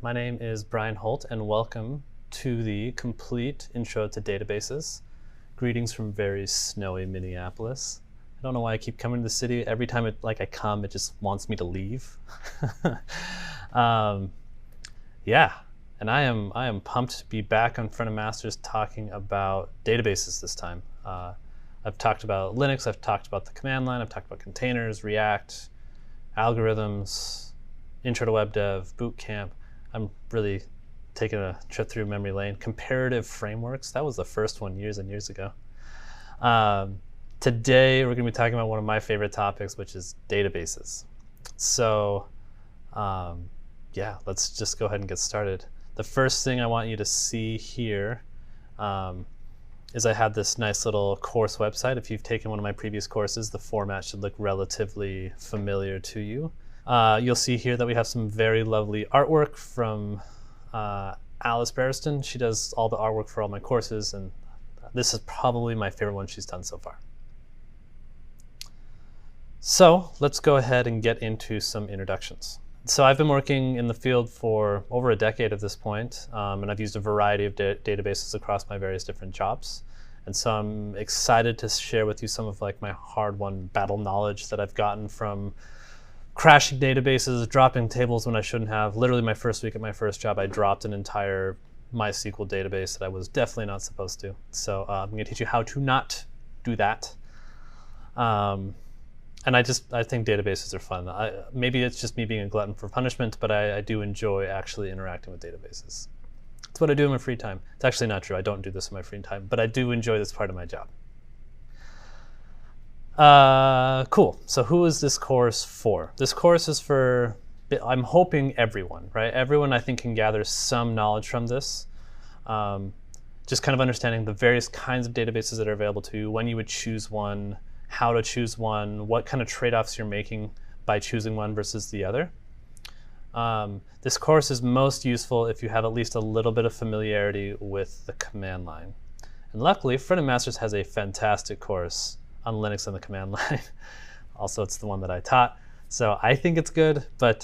My name is Brian Holt, and welcome to the complete intro to databases. Greetings from very snowy Minneapolis. I don't know why I keep coming to the city. Every time I come, it just wants me to leave. Yeah, and I am pumped to be back on Front of Masters talking about databases this time. I've talked about Linux, I've talked about the command line, I've talked about containers, React, algorithms, intro to web dev, boot camp. I'm really taking a trip through memory lane. Comparative frameworks, that was the first one years and years ago. Today, we're going to be talking about one of my favorite topics, which is databases. So, yeah, let's just go ahead and get started. The first thing I want you to see here is I have this nice little course website. If you've taken one of my previous courses, the format should look relatively familiar to you. You'll see here that we have some very lovely artwork from Alice Barriston. She does all the artwork for all my courses, and this is probably my favorite one she's done so far. So let's go ahead and get into some introductions. So I've been working in the field for over a decade at this point, and I've used a variety of databases across my various different jobs. And so I'm excited to share with you some of my hard-won battle knowledge that I've gotten from crashing databases, dropping tables when I shouldn't have. Literally my first week at my first job, I dropped an entire MySQL database that I was definitely not supposed to. So I'm going to teach you how to not do that. And I think databases are fun. Maybe it's just me being a glutton for punishment, but I do enjoy actually interacting with databases. It's what I do in my free time. It's actually not true. I don't do this in my free time, but I do enjoy this part of my job. Cool. So who is this course for? This course is for, I'm hoping everyone, right? Everyone I think can gather some knowledge from this. Just kind of understanding the various kinds of databases that are available to you, when you would choose one, how to choose one, what kind of trade-offs you're making by choosing one versus the other. This course is most useful if you have at least a little bit of familiarity with the command line. And luckily, Front of Masters has a fantastic course on Linux and the command line. Also, it's the one that I taught, so I think it's good. But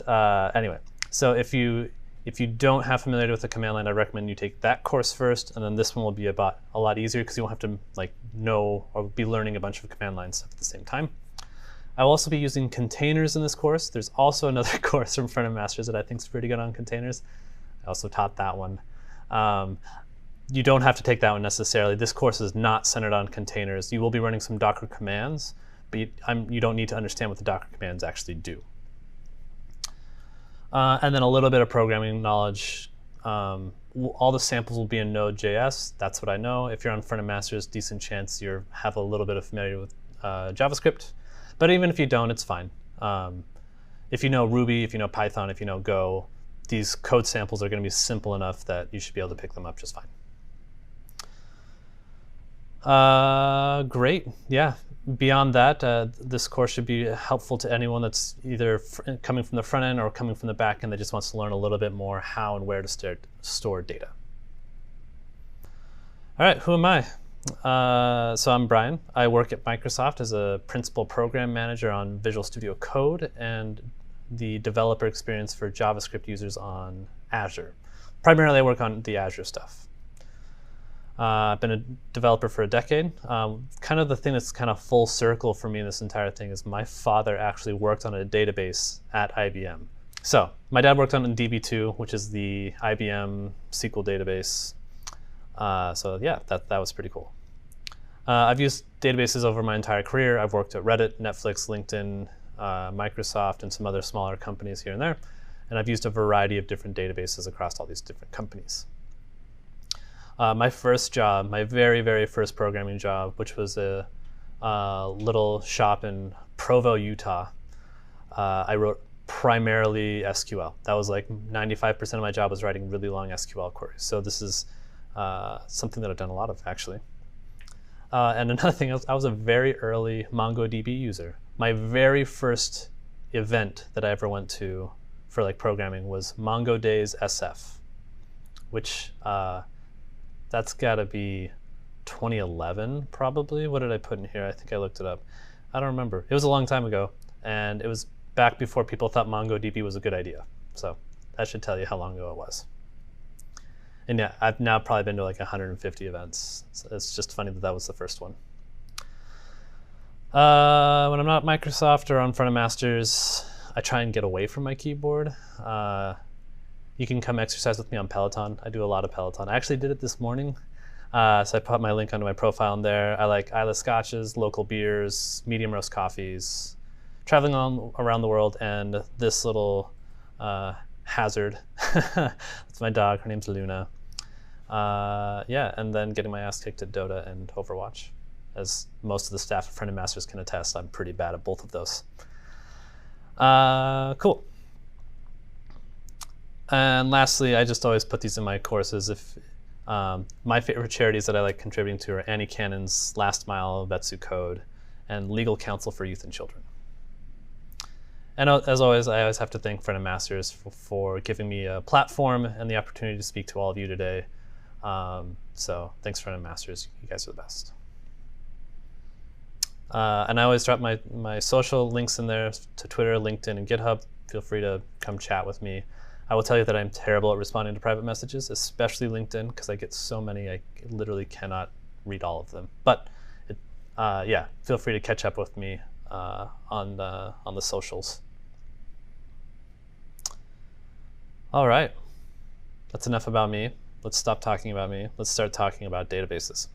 anyway, so if you don't have familiarity with the command line, I recommend you take that course first, and then this one will be about a lot easier because you won't have to know or be learning a bunch of command line stuff at the same time. I will also be using containers in this course. There's also another course from Front of Masters that I think is pretty good on containers. I also taught that one. You don't have to take that one necessarily. This course is not centered on containers. You will be running some Docker commands, but you don't need to understand what the Docker commands actually do. And then a little bit of programming knowledge. All the samples will be in Node.js. That's what I know. If you're on Front of Masters, decent chance you have a little bit of familiarity with JavaScript. But even if you don't, it's fine. If you know Ruby, if you know Python, if you know Go, these code samples are going to be simple enough that you should be able to pick them up just fine. Great. Yeah. Beyond that, this course should be helpful to anyone that's either coming from the front end or coming from the back end that just wants to learn a little bit more how and where to store data. All right, who am I? So I'm Brian. I work at Microsoft as a principal program manager on Visual Studio Code and the developer experience for JavaScript users on Azure. Primarily, I work on the Azure stuff. I've been a developer for a decade. Kind of the thing that's kind of full circle for me in this entire thing is my father actually worked on a database at IBM. So my dad worked on DB2, which is the IBM SQL database. So yeah, that was pretty cool. I've used databases over my entire career. I've worked at Reddit, Netflix, LinkedIn, Microsoft, and some other smaller companies here and there. And I've used a variety of different databases across all these different companies. My first job, my very, very first programming job, which was a little shop in Provo, Utah, I wrote primarily SQL. That was 95% of my job was writing really long SQL queries. So this is something that I've done a lot of, actually. And another thing else, I was a very early MongoDB user. My very first event that I ever went to for programming was Mongo Days SF, which that's got to be 2011 probably. What did I put in here? I think I looked it up. I don't remember. It was a long time ago, and it was back before people thought MongoDB was a good idea. So that should tell you how long ago it was. And yeah, I've now probably been to like 150 events. So it's just funny that that was the first one. When I'm not at Microsoft or on Front of Masters, I try and get away from my keyboard. You can come exercise with me on Peloton. I do a lot of Peloton. I actually did it this morning. So I put my link onto my profile in there. I like Islay scotches, local beers, medium roast coffees, traveling around the world, and this little hazard. That's my dog. Her name's Luna. Yeah, and then getting my ass kicked at Dota and Overwatch. As most of the staff at Front of Masters can attest, I'm pretty bad at both of those. Cool. And lastly, I just always put these in my courses. If my favorite charities that I like contributing to are Annie Cannon's Last Mile, Vetsu Code, and Legal Counsel for Youth and Children. And as always, I always have to thank Front of Masters for giving me a platform and the opportunity to speak to all of you today. So thanks, Front of Masters. You guys are the best. And I always drop my social links in there to Twitter, LinkedIn, and GitHub. Feel free to come chat with me. I will tell you that I'm terrible at responding to private messages, especially LinkedIn, because I get so many, I literally cannot read all of them. But yeah, feel free to catch up with me on the socials. All right, that's enough about me. Let's stop talking about me. Let's start talking about databases.